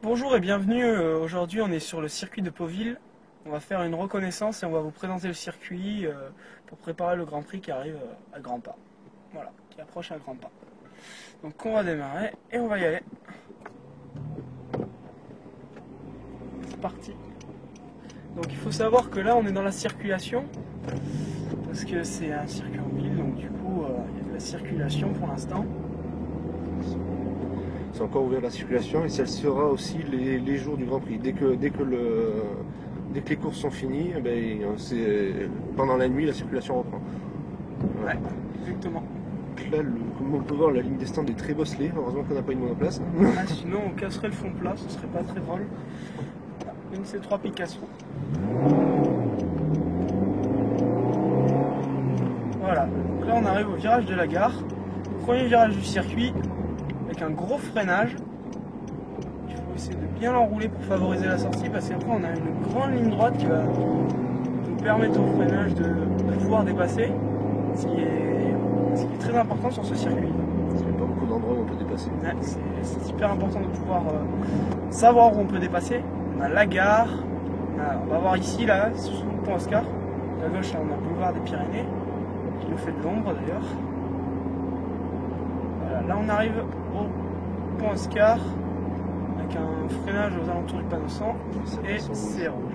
Bonjour et bienvenue, aujourd'hui on est sur le circuit de Pauville. On va faire une reconnaissance et on va vous présenter le circuit pour préparer le Grand Prix qui arrive à grands pas. Voilà, qui approche à grands pas. Donc on va démarrer et on va y aller. C'est parti. Donc il faut savoir que là on est dans la circulation, parce que c'est un circuit en ville, donc du coup il y a de la circulation pour l'instant. C'est encore ouvert la circulation et ça le sera aussi les jours du Grand Prix. Dès que les courses sont finies, pendant la nuit la circulation reprend. Ouais, exactement. Là, comme on peut voir, la ligne des stands est très bosselée. Heureusement qu'on n'a pas une monoplace. Ah, sinon on casserait le fond plat, ce serait pas très drôle. Une C3 Picasso. Voilà, donc là on arrive au virage de la gare. Premier virage du circuit, avec un gros freinage. Il faut essayer de bien l'enrouler pour favoriser la sortie, parce qu'après on a une grande ligne droite qui va nous permettre au freinage de pouvoir dépasser, ce qui est très important sur ce circuit. Il n'y a pas beaucoup d'endroits où on peut dépasser. Ouais, c'est hyper important de pouvoir savoir où on peut dépasser. On a la gare, on va voir ici, là, sous le pont Oscar. À gauche, là, on a le boulevard des Pyrénées, qui nous fait de l'ombre d'ailleurs. Voilà, là, on arrive au pont Oscar, avec un freinage aux alentours du panneau 100, et c'est rouge.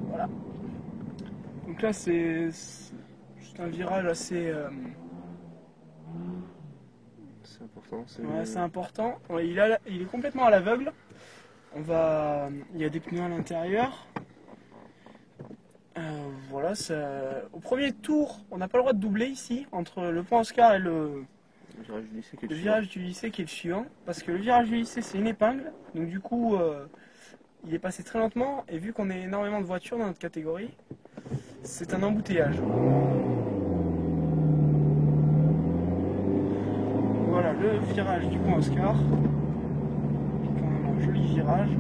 Voilà. Donc là, c'est juste un virage assez... C'est important. Ouais, c'est important. Ouais, il est complètement à l'aveugle. Il y a des pneus à l'intérieur. Voilà, au premier tour, on n'a pas le droit de doubler ici, entre le pont Oscar et le virage du lycée qui est le suivant. Parce que le virage du lycée, c'est une épingle. Donc du coup, il est passé très lentement. Et vu qu'on a énormément de voitures dans notre catégorie, c'est un embouteillage. Voilà le virage du pont Oscar, qui est quand même un joli virage.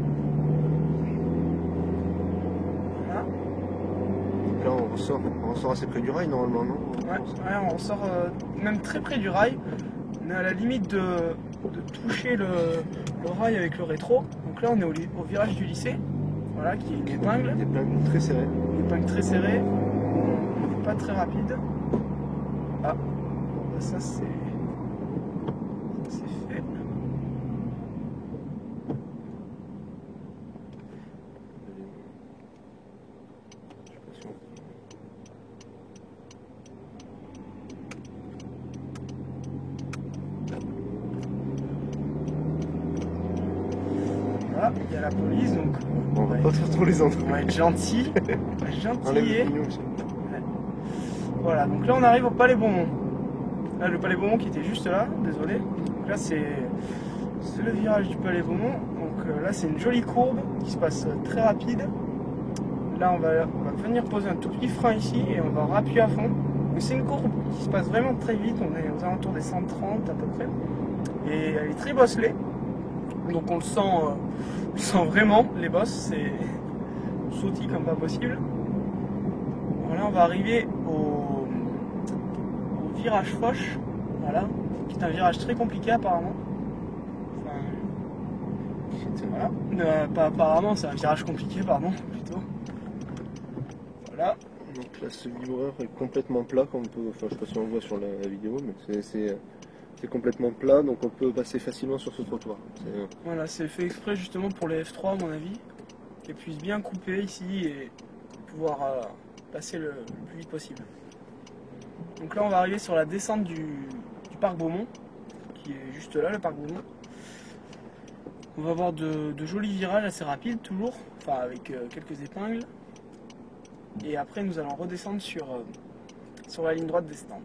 Voilà. Là on ressort assez près du rail normalement, non? Ouais, on ressort même très près du rail. On est à la limite de toucher le rail avec le rétro. Donc là on est au virage du lycée, voilà, qui est une épingle. Des épingles très serrées. Une épingle très serrée, on n'est pas très rapide. Ah, ça c'est... fait. Voilà, il y a la police, donc On va pas faire trop les entrées. on va être gentil. Enlève Gentillé. le pignon aussi. Voilà, donc là on arrive au Palais Beaumont. Là, le Palais Beaumont qui était juste là, désolé. Donc là c'est le virage du Palais Beaumont. Donc là c'est une jolie courbe qui se passe très rapide. Là on va venir poser un tout petit frein ici et on va rappuyer à fond. Donc c'est une courbe qui se passe vraiment très vite, on est aux alentours des 130 à peu près. Et elle est très bosselée. Donc on le sent vraiment, les bosses, c'est sautille comme pas possible. Voilà, on va arriver au virage Foch, voilà, qui est un virage très compliqué apparemment. Enfin, voilà, pas apparemment, c'est un virage compliqué, pardon, plutôt. Voilà. Donc là ce vibreur est complètement plat, comme on peut, enfin je sais pas si on le voit sur la vidéo, mais c'est complètement plat, donc on peut passer facilement sur ce trottoir. Voilà, c'est fait exprès justement pour les F3 à mon avis, qu'elles puissent bien couper ici et pouvoir passer le plus vite possible. Donc là on va arriver sur la descente du parc Beaumont, qui est juste là, le parc Beaumont. On va avoir de jolis virages assez rapides toujours, enfin avec quelques épingles. Et après nous allons redescendre sur la ligne droite des stands.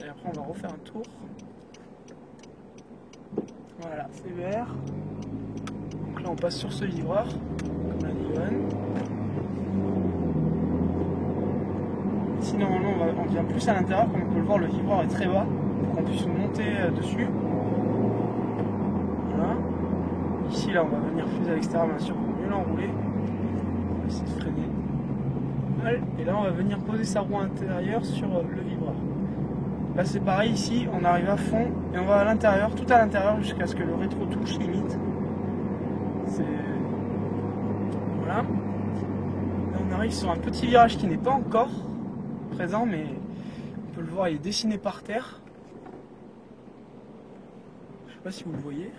Et après on va refaire un tour. Voilà, c'est vert. Donc là on passe sur ce livreur, comme l'a dit Johan. Ici normalement on vient plus à l'intérieur, comme on peut le voir le livreur est très bas, pour qu'on puisse monter dessus. Voilà. Ici là on va venir plus à l'extérieur bien sûr pour mieux l'enrouler. On va essayer de freiner. Et là on va venir poser sa roue intérieure sur le vibreur. Là c'est pareil, ici on arrive à fond et on va à l'intérieur, tout à l'intérieur jusqu'à ce que le rétro touche limite. Voilà. Là on arrive sur un petit virage qui n'est pas encore présent, mais on peut le voir, il est dessiné par terre. Je sais pas si vous le voyez.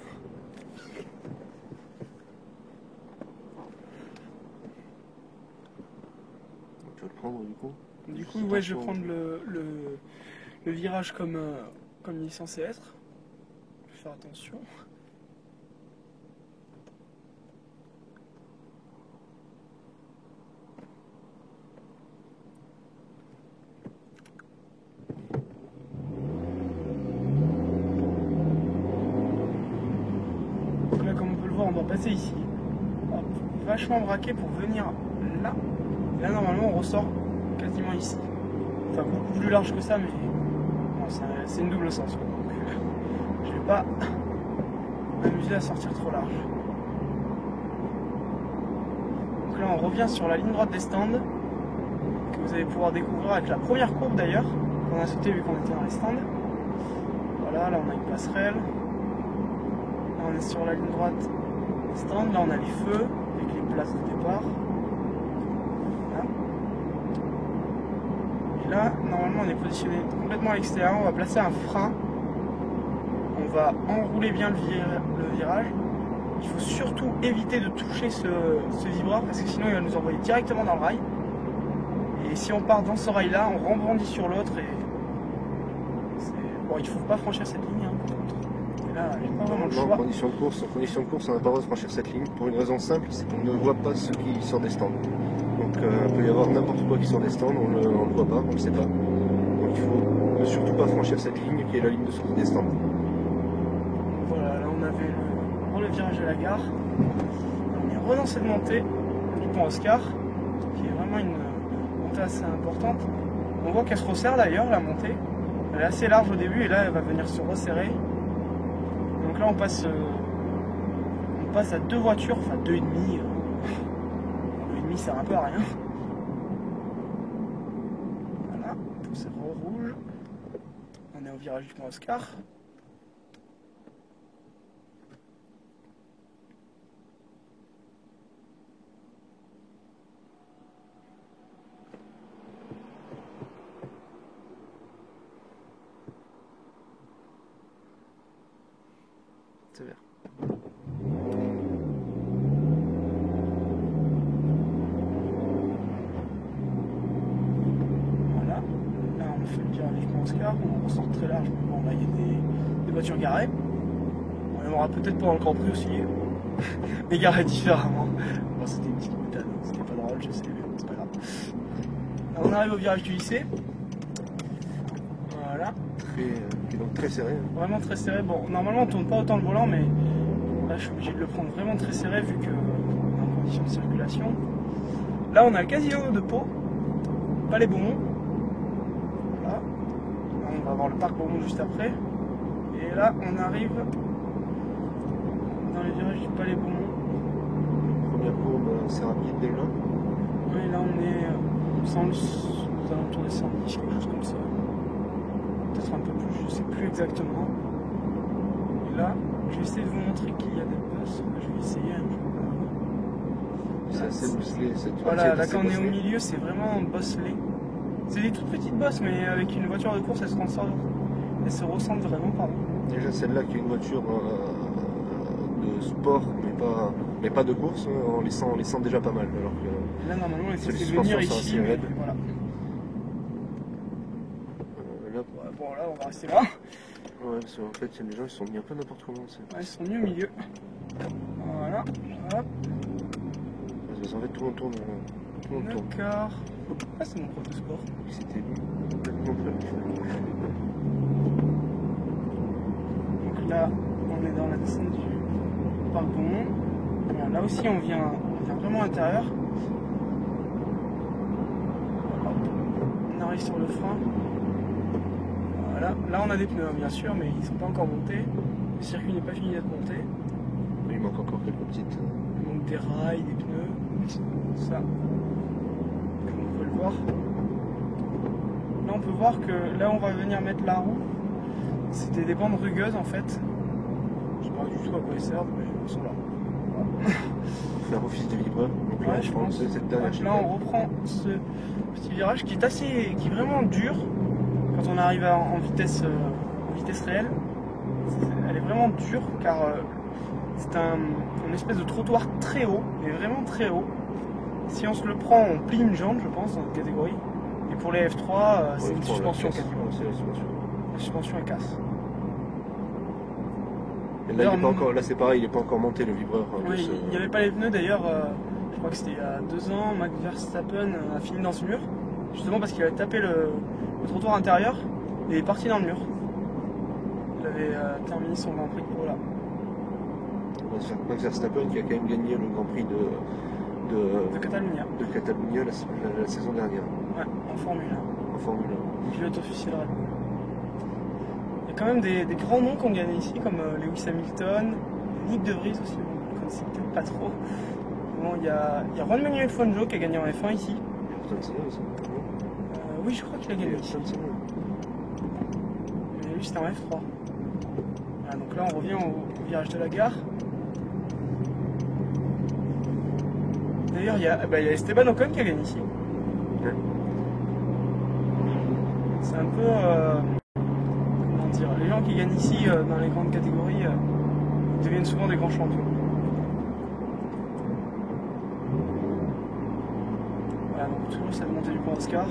Tu vas le prendre du coup? Du coup, ouais, je vais prendre le virage comme il est censé être. Je vais faire attention. Donc là, comme on peut le voir, on va passer ici. Hop, vachement braqué pour venir là. Et là, normalement, on ressort quasiment ici. Enfin, beaucoup plus large que ça, mais bon, c'est une double sens. Donc, je vais pas m'amuser à sortir trop large. Donc là, on revient sur la ligne droite des stands, que vous allez pouvoir découvrir avec la première courbe d'ailleurs, qu'on a sauté vu qu'on était dans les stands. Voilà, là on a une passerelle. Là on est sur la ligne droite des stands, là on a les feux avec les places de départ. Là, normalement, on est positionné complètement à l'extérieur. On va placer un frein. On va enrouler bien le virage. Il faut surtout éviter de toucher ce vibreur parce que sinon, il va nous envoyer directement dans le rail. Et si on part dans ce rail-là, on rebondit sur l'autre. Bon, il ne faut pas franchir cette ligne. Hein, par contre. Et là, j'ai pas vraiment le choix. En condition de course, on n'a pas le droit de franchir cette ligne pour une raison simple, c'est qu'on ne voit pas ce qui sort des stands. Donc il peut y avoir n'importe quoi qui sort des stands, on ne le voit pas, on ne le sait pas. Donc il faut surtout pas franchir cette ligne qui est la ligne de sortie des stands. Voilà, là on avait le virage de la gare. On est relancé de montée du pont Oscar, qui est vraiment une montée assez importante. On voit qu'elle se resserre d'ailleurs, la montée. Elle est assez large au début et là elle va venir se resserrer. Donc là on passe à deux voitures, enfin 2,5. 2,5 sert un peu à rien. Voilà, tout c'est rouge. On est au virage du pont Oscar. C'est vert. Oscar, on ressort très large, mais bon, là il y a des voitures garées. On y aura peut-être pendant le Grand Prix aussi, mais garées différemment. Bon, c'était une petite boutade, c'était pas drôle, je sais, mais c'est pas grave. Là, on arrive au virage du lycée. Voilà. Donc très serré. Hein. Vraiment très serré. Bon, normalement on tourne pas autant le volant, mais là je suis obligé de le prendre vraiment très serré vu que on est en condition de circulation. Là on a le casino de Pau, Palais Beaumont. On va voir le parc Beaumont juste après. Et là, on arrive dans les virages du Palais Beaumont. Première courbe, c'est rapide déjà. Oui, là, on est aux alentours des 110, quelque chose comme ça. Peut-être un peu plus, je ne sais plus exactement. Et là, je vais essayer de vous montrer qu'il y a des bosses. Je vais essayer. C'est assez bosselé. Voilà, là, quand on est au milieu, c'est vraiment bosselé. C'est des toutes petites bosses, mais avec une voiture de course, elle se ressentent vraiment, pardon. Déjà celle-là qui est une voiture de sport, mais pas de course, on les sent déjà pas mal. Alors que là, normalement, on est censé venir ici, mais voilà. Là, bon, là, on va rester là. Ouais, parce qu'en fait, les gens, ils sont mis un peu n'importe comment. Ouais, ils sont mis au milieu. Voilà, hop. Parce qu'en fait, tout le monde tourne. D'accord. Ah, c'est mon prof de sport. C'était complètement prévu. Donc là, on est dans la descente du parc Beaumont. Voilà, là aussi, on vient vraiment à l'intérieur. On arrive sur le frein. Voilà. Là, on a des pneus, bien sûr, mais ils ne sont pas encore montés. Le circuit n'est pas fini d'être monté. Il manque encore quelques petites. Il manque des rails, des pneus, ça. Voir. là on peut voir que là on va venir mettre la roue. C'était des bandes rugueuses en fait. Je sais pas du tout à quoi ils servent, mais ils sont là. Voilà. Faire office de livreur. Donc là, Ouais, je pense que cette dernière là on reprend ce petit virage qui est vraiment dur quand on arrive en vitesse réelle. Elle est vraiment dure car c'est une espèce de trottoir très haut, mais vraiment très haut. Si on se le prend, on plie une jambe, je pense, dans cette catégorie. Et pour les F3, c'est une suspension quasiment. C'est la suspension. La suspension elle casse. Et là, là c'est pareil, il n'est pas encore monté le vibreur. Oui, il n'y avait pas les pneus d'ailleurs. Je crois que c'était il y a 2 ans, Max Verstappen a fini dans ce mur. Justement parce qu'il avait tapé le trottoir intérieur et est parti dans le mur. Il avait terminé son Grand Prix de là. Max Verstappen qui a quand même gagné le Grand Prix de Catalunya. De Catalunya la saison dernière. Ouais, en Formule 1. En Formule 1. Pilote officiel Red Bull. Il y a quand même des grands noms qu'on gagne ici, comme Lewis Hamilton, Nick De Vries aussi, vous ne connaissez peut-être pas trop. Bon, il y a Juan Manuel Fangio qui a gagné en F1 ici. Oui, je crois qu'il a gagné ici. Mais lui, c'était en F3. Voilà, donc là, on revient au virage de la gare. D'ailleurs, il y a Esteban Ocon qui a gagné ici. Ouais. C'est un peu... comment dire, les gens qui gagnent ici dans les grandes catégories deviennent souvent des grands champions. Voilà, donc toujours cette montée du pont Oscar.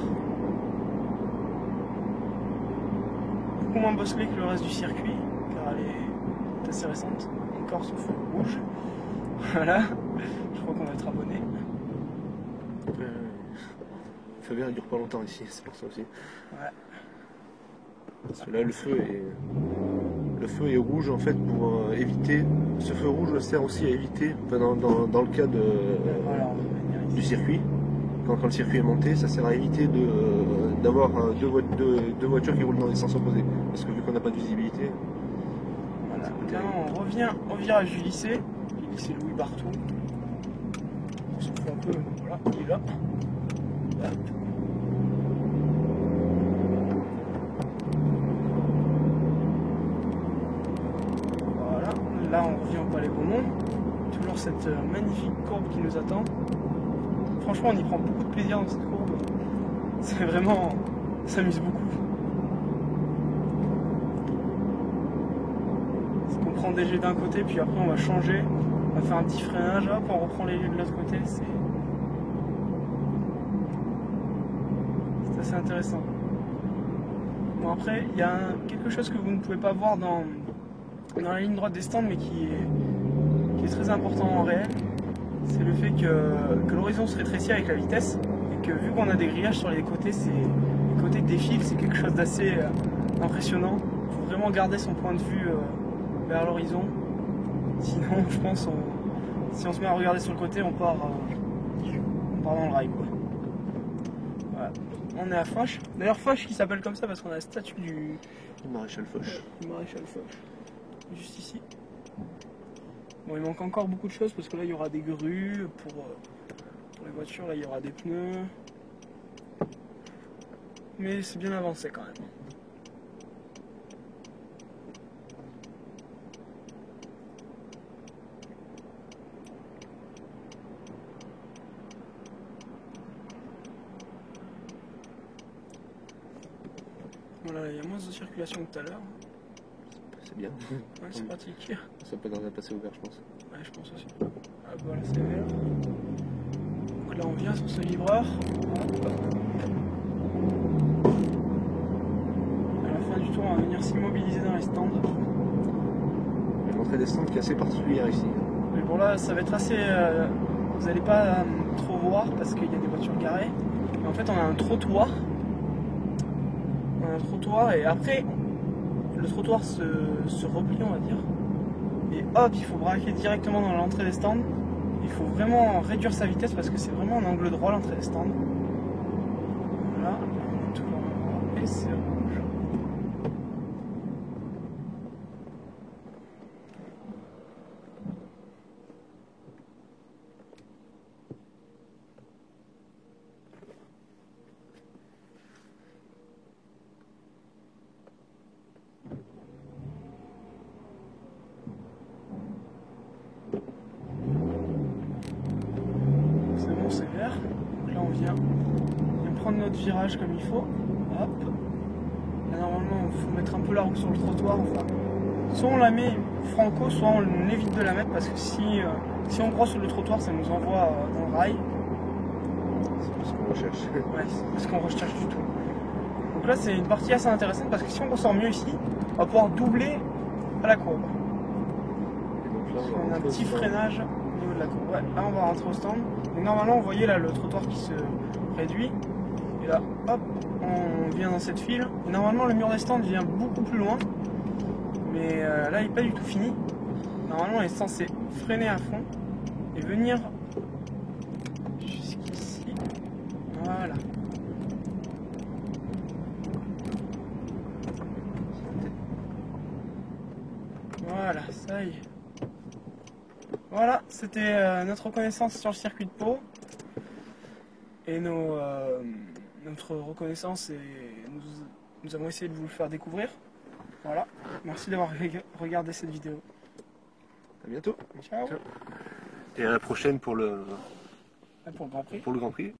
Beaucoup moins bosselée que le reste du circuit, car elle est assez récente. Encore ce feu rouge. Voilà, je crois qu'on va être abonné. Le feu vert il dure pas longtemps ici, c'est pour ça aussi. Ouais. Parce que là le feu est rouge en fait pour éviter. Ce feu rouge sert aussi à éviter, enfin, dans le cas Voilà, du circuit. Quand le circuit est monté, ça sert à éviter d'avoir deux voitures qui roulent dans des sens opposés. Parce que vu qu'on n'a pas de visibilité. Voilà. Là on revient au virage du lycée. Le lycée Louis Barthou. On se fout un peu, voilà, il est là. Hop. Voilà, là on revient au Palais Beaumont. Toujours cette magnifique courbe qui nous attend. Franchement, on y prend beaucoup de plaisir dans cette courbe. C'est vraiment... on s'amuse beaucoup. Parce qu'on prend des jets d'un côté, puis après on va changer. On va faire un petit freinage, hop, on reprend les jets de l'autre côté. C'est assez intéressant. Bon après, il y a quelque chose que vous ne pouvez pas voir dans la ligne droite des stands, mais qui est très important en réel. C'est le fait que l'horizon se rétrécit avec la vitesse et que vu qu'on a des grillages sur les côtés, les côtés défilent, c'est quelque chose d'assez impressionnant. Il faut vraiment garder son point de vue vers l'horizon. Sinon, je pense, si on se met à regarder sur le côté, on part dans le rail, quoi. Voilà. On est à Foch. D'ailleurs, Foch qui s'appelle comme ça parce qu'on a la statue du Maréchal Foch. Du Maréchal Foch. Juste ici. Bon, il manque encore beaucoup de choses parce que là il y aura des grues pour les voitures, là il y aura des pneus. Mais c'est bien avancé quand même. Voilà, il y a moins de circulation que tout à l'heure. C'est bien. Ouais, c'est pratique. Ça peut dans un passé ouvert, je pense. Ouais, je pense aussi. Ah, voilà, c'est vert. Donc là, on vient sur ce livreur. Hop. À la fin du tour, on va venir s'immobiliser dans les stands. L'entrée des stands qui est assez particulière ici. Mais bon, là, ça va être assez. Vous n'allez pas trop voir parce qu'il y a des voitures garées. Mais en fait, on a un trottoir. On a un trottoir et après. Le trottoir se replie, on va dire, et hop, il faut braquer directement dans l'entrée des stands. Il faut vraiment réduire sa vitesse parce que c'est vraiment un angle droit l'entrée des stands. Voilà, tout et c'est rouge. notre virage comme il faut. Hop. Là, normalement, il faut mettre un peu la roue sur le trottoir. Enfin, soit on la met franco, soit on évite de la mettre parce que si on brosse sur le trottoir, ça nous envoie dans le rail. C'est pas ce qu'on recherche. Ouais, c'est pas ce qu'on recherche du tout. Donc là, c'est une partie assez intéressante parce que si on ressort mieux ici, on va pouvoir doubler à la courbe. Et donc là, On a un petit freinage au niveau de la courbe. Ouais, là, on va rentrer au stand. Donc normalement, vous voyez là le trottoir qui se réduit. Et là, hop, on vient dans cette file. Et normalement, le mur des stands vient beaucoup plus loin. Mais là, il n'est pas du tout fini. Normalement, il est censé freiner à fond et venir jusqu'ici. Voilà. Voilà, ça y est. Voilà, c'était notre reconnaissance sur le circuit de Pau. Et notre reconnaissance, et nous avons essayé de vous le faire découvrir. Voilà, merci d'avoir regardé cette vidéo. À bientôt. Ciao. Et à la prochaine pour le Pour le Grand Prix. Grand Prix.